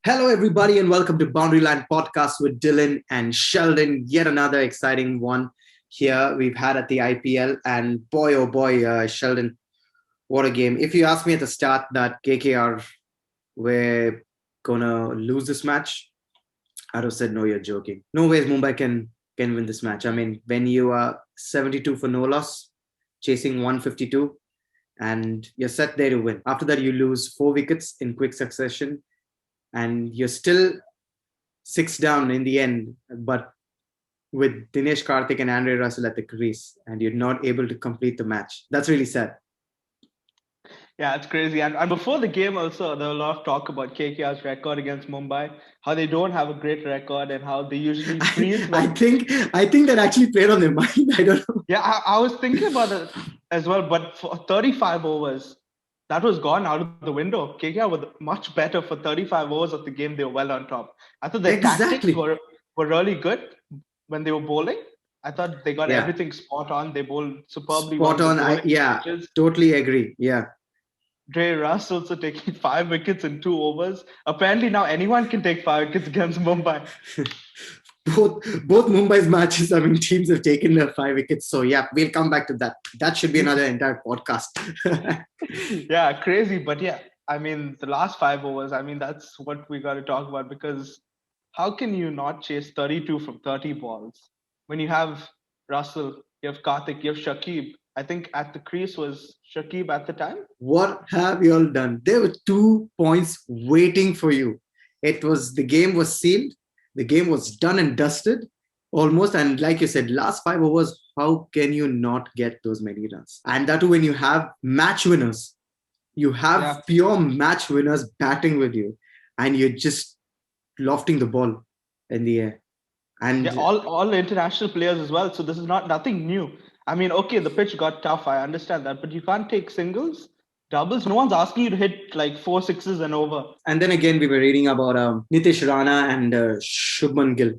Hello, everybody, and welcome to Boundary Line Podcast with Dillon and Sheldon. Yet another exciting one here we've had at the IPL. And boy, oh boy, Sheldon, what a game. If you asked me at the start that KKR were going to lose this match, I'd have said, no, you're joking. No ways Mumbai can win this match. I mean, when you are 72 for no loss, chasing 152, and you're set there to win. After that, you lose 4 wickets in quick succession, and you're still six down in the end, but with Dinesh Karthik and Andre Russell at the crease, and you're not able to complete the match. That's really sad. Yeah, it's crazy. And before the game, also, there was a lot of talk about KKR's record against Mumbai, how they don't have a great record and how they usually freeze I when. think that actually played on their mind. I don't know. Yeah, I was thinking about it as well, but for 35 overs, that was gone out of the window. KKR were much better for 35 overs of the game. They were well on top. I thought their tactics Exactly. were really good when they were bowling. I thought they got Yeah. everything spot on. They bowled superbly well. Spot The on. bowling Yeah, pitches. totally agree. Yeah. Dre Russ also taking 5 wickets in 2 overs. Apparently now anyone can take 5 wickets against Mumbai. both Mumbai's matches, I mean, teams have taken the 5 wickets. So yeah, we'll come back to that. That should be another entire podcast. Yeah, crazy. But yeah, I mean, the last 5 overs, I mean, that's what we got to talk about because how can you not chase 32 from 30 balls when you have Russell, you have Karthik, you have Shakib? I think at the crease was Shakib at the time. What have you all done? There were 2 points waiting for you. It was the game was sealed, the game was done and dusted almost. And like you said, last 5 overs, how can you not get those many runs? And that too, when you have match winners, you have Yeah. pure match winners batting with you, and you're just lofting the ball in the air. Yeah, And all international players as well. So this is not nothing new. I mean, okay, the pitch got tough. I understand that, but you can't take singles, doubles. No one's asking you to hit like four sixes and over. and then again, we were reading about Nitish Rana and Shubman Gill.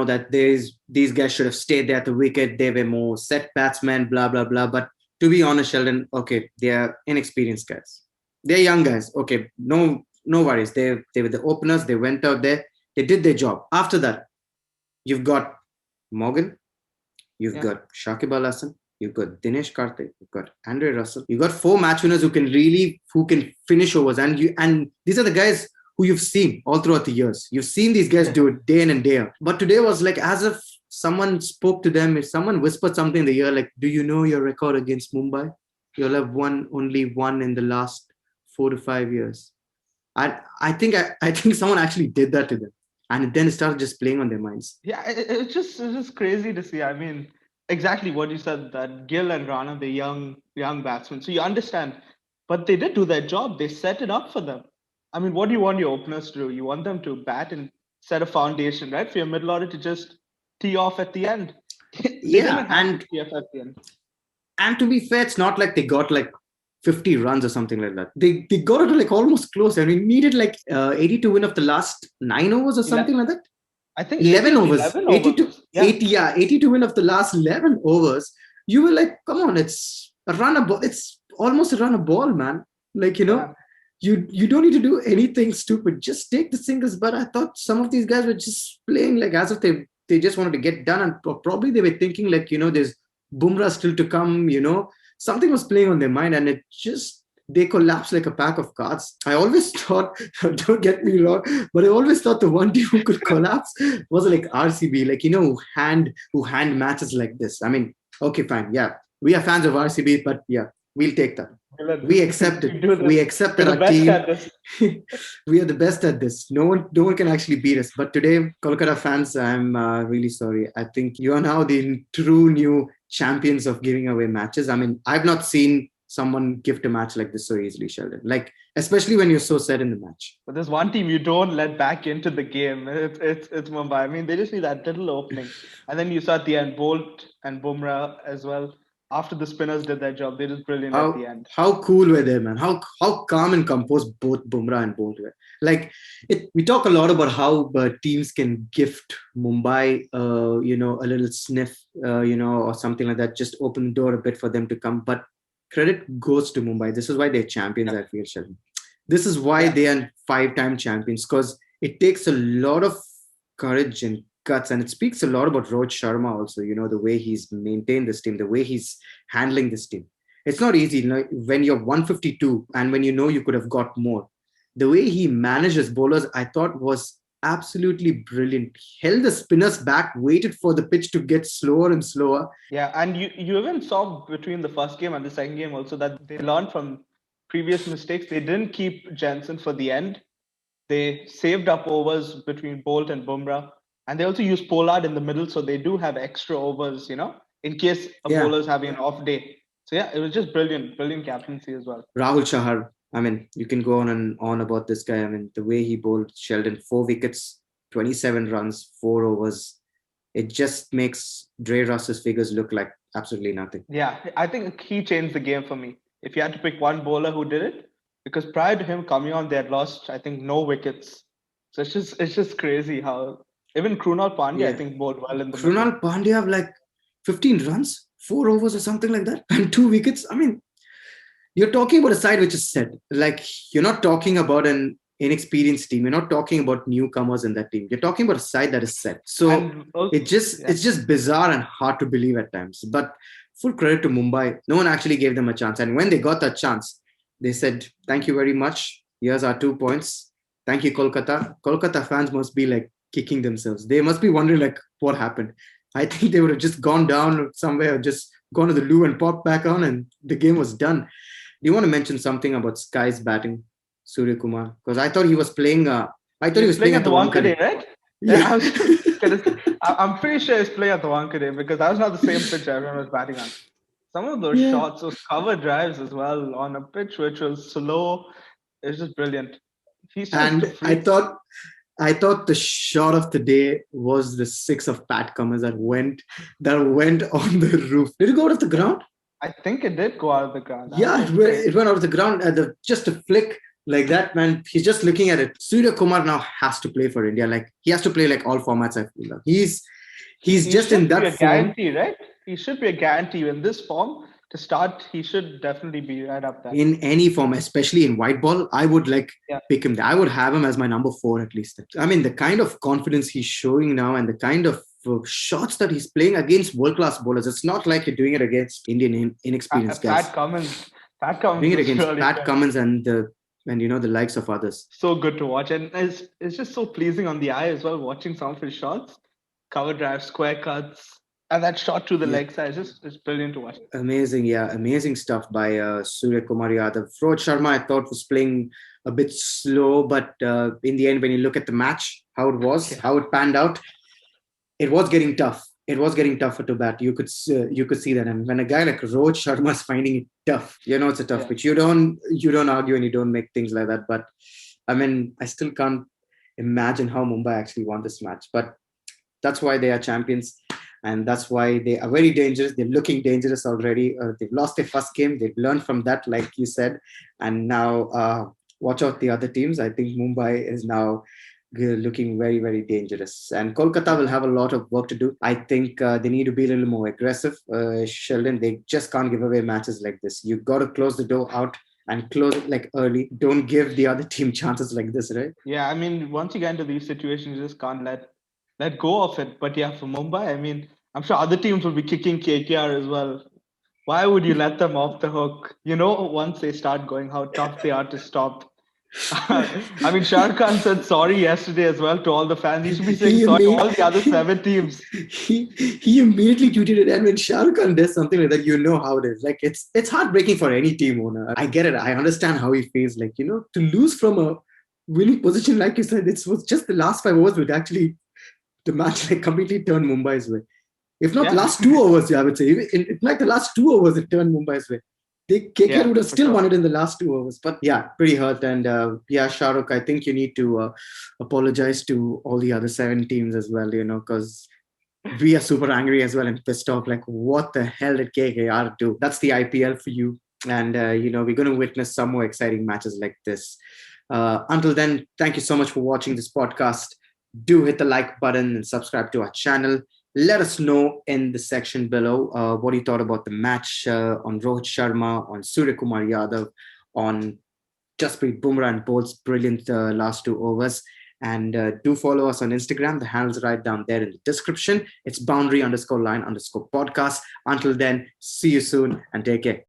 That these guys should have stayed there at the wicket. They were more set batsmen, blah blah blah. But to be honest, Sheldon, okay, they are inexperienced guys. They're young guys. Okay, no worries. They were the openers. They went out there. They did their job. After that, you've got Morgan, you've Yeah, got Shakib Al Hasan, you've got Dinesh Karthik, you've got Andre Russell, you've got four match winners who can finish overs, and these are the guys who you've seen all throughout the years. You've seen these guys do it day in and day out. But today was like as if someone spoke to them, if someone whispered something in the ear, like, "Do you know your record against Mumbai? You'll have won only one in the last 4 to 5 years." I think someone actually did that to them, and then it started just playing on their minds. yeah. It's just crazy to see. I mean, exactly what you said that Gill and Rana, the young batsmen. So you understand, but they did do their job. They set it up for them. I mean, what do you want your openers to do? You want them to bat and set a foundation, right? For your middle order to just tee off at the end. They Yeah, didn't have to and tee off at the end. to be fair, it's not like they got like 50 runs or something like that. They got it to like almost close. I mean, needed like 80 to win of the last 9 overs or something like that. I think 11 80, overs, 11 80 to overs. Yeah. 80, yeah, 80 to win of the last 11 overs. You were like, come on, it's a run a ball. It's almost a run a ball, man. Like, Yeah. you don't need to do anything stupid. Just take the singles. But I thought some of these guys were just playing like as if they just wanted to get done. And probably they were thinking like, there's Bumrah still to come, something was playing on their mind, and it just they collapsed like a pack of cards. I always thought, don't get me wrong, but I always thought the one team who could collapse was like RCB, like who hand matches like this. I mean, okay, fine, yeah, we are fans of RCB, but yeah, we'll take that. We accept it. Do this. We accept We're that the our best team, at this. we are the best at this. No one can actually beat us. But today, Kolkata fans, I'm really sorry. I think you are now the true new champions of giving away matches. I mean, I've not seen someone gift a match like this so easily, Sheldon. Like, especially when you're so set in the match. But there's one team you don't let back into the game. It's Mumbai. I mean, they just need that little opening, and then you saw at the end Bolt and Bumrah as well. After the spinners did their job, they just brilliant at the How end. how cool were they, man? How calm and composed both Bumrah and Bolt were. Like we talk a lot about how teams can gift Mumbai, a little sniff, or something like that, just open the door a bit for them to come. But credit goes to Mumbai. This is why they're champions. Yeah. I feel, Sheldon. This is why Yeah. they are 5-time champions, because it takes a lot of courage and guts, and it speaks a lot about Rohit Sharma also. The way he's maintained this team, the way he's handling this team. It's not easy, when you're 152 and when you could have got more. The way he manages bowlers, I thought was absolutely brilliant. Held the spinners back, waited for the pitch to get slower and slower. Yeah, and you even saw between the first game and the second game also that they learned from previous mistakes. They didn't keep Jensen for the end. They saved up overs between Bolt and Bumrah, and they also use Pollard in the middle, so they do have extra overs, in case a Yeah. bowler's having an off day. So yeah, it was just brilliant, brilliant captaincy as well. Rahul Chahar, I mean, you can go on and on about this guy. I mean, the way he bowled Sheldon, 4 wickets, 27 runs, 4 overs. It just makes Dre Russ's figures look like absolutely nothing. Yeah, I think he changed the game for me. If you had to pick one bowler who did it, because prior to him coming on, they had lost, I think, no wickets. So it's just crazy how even Krunal Pandya, I Yeah. think, bowled well in the middle. Krunal Pandya have like 15 runs, 4 overs or something like that, and 2 wickets. I mean, you're talking about a side which is set. Like, you're not talking about an inexperienced team. You're not talking about newcomers in that team. You're talking about a side that is set. So And also, it's just bizarre and hard to believe at times. But full credit to Mumbai. No one actually gave them a chance. And when they got that chance, they said, "Thank you very much. Here's our 2 points. Thank you, Kolkata." Kolkata fans must be like kicking themselves. They must be wondering like what happened. I think they would have just gone down somewhere, or just gone to the loo and popped back on, and the game was done. Do you want to mention something about Sky's batting, Surya Kumar? Because I thought he was playing. I thought he was playing at the Wankhede, Wankhede. right? Yeah. I was I'm pretty sure he's playing at the Wankhede because that was not the same pitch everyone was batting on. Some of those Yeah. shots, those cover drives as well on a pitch which was slow, it's just brilliant. He's just And a freak. I thought the shot of the day was the six of Pat Cummins that went on the roof. Did it go out of the ground? I think it did go out of the ground. Yeah, it went out of the ground. Just a flick like that, man. He's just looking at it. Surya Kumar now has to play for India. Like, he has to play like all formats. I feel like he's He just in should be that a form. guarantee, right? He should be a guarantee in this form to start. He should definitely be right up there. In any form, especially in white ball, I would pick him. I would have him as my number 4 at least. I mean, the kind of confidence he's showing now and the kind of shots that he's playing against world-class bowlers. It's not like you're doing it against Indian inexperienced guys. Pat Cummins Doing it against really Pat good. Cummins and the likes of others. So good to watch, and it's just so pleasing on the eye as well. Watching some of his shots, cover drives, square cuts, and that shot to the leg side, it's brilliant to watch. Amazing stuff by Surya Kumar Yadav. Rohit Sharma, I thought, was playing a bit slow, but in the end, when you look at the match, how it panned out, it was getting tough. It was getting tougher to bat. You could see that, and when a guy like Rohit Sharma is finding it tough, it's a tough pitch. You don't argue and you don't make things like that. But I mean, I still can't imagine how Mumbai actually won this match. But that's why they are champions, and that's why they are very dangerous. They're looking dangerous already. They've lost their first game. They've learned from that, like you said, and now watch out the other teams. I think Mumbai is now looking very, very dangerous. And Kolkata will have a lot of work to do. I think they need to be a little more aggressive. Sheldon, they just can't give away matches like this. You've got to close the door out and close it like early. Don't give the other team chances like this, right? Yeah, I mean, once you get into these situations, you just can't let go of it. But yeah, for Mumbai, I mean, I'm sure other teams will be kicking KKR as well. Why would you let them off the hook? Once they start going, how tough they are to stop. I mean, Shah Rukh Khan said sorry yesterday as well to all the fans. He should be saying sorry to all the other 7 teams. He immediately tweeted it, and when Shah Rukh Khan does something like that, you know how it is. Like, it's heartbreaking for any team owner. I get it. I understand how he feels. Like, to lose from a winning position, like you said, it was just the last 5 overs would actually the match completely turned Mumbai's way. If not the last 2 overs, I would say. In like the last 2 overs, it turned Mumbai's way. KKR would have still won it in the last 2 overs. But yeah, pretty hurt. And Shah Rukh, I think you need to apologize to all the other 7 teams as well, because we are super angry as well and pissed off. Like, what the hell did KKR do? That's the IPL for you. And, we're going to witness some more exciting matches like this. Until then, thank you so much for watching this podcast. Do hit the like button and subscribe to our channel. Let us know in the section below what you thought about the match, on Rohit Sharma, on Surya Kumar Yadav, on Jasprit Bumrah and Boult's brilliant last 2 overs. And do follow us on Instagram. The handle's right down there in the description. It's boundary_line_podcast. Until then, see you soon and take care.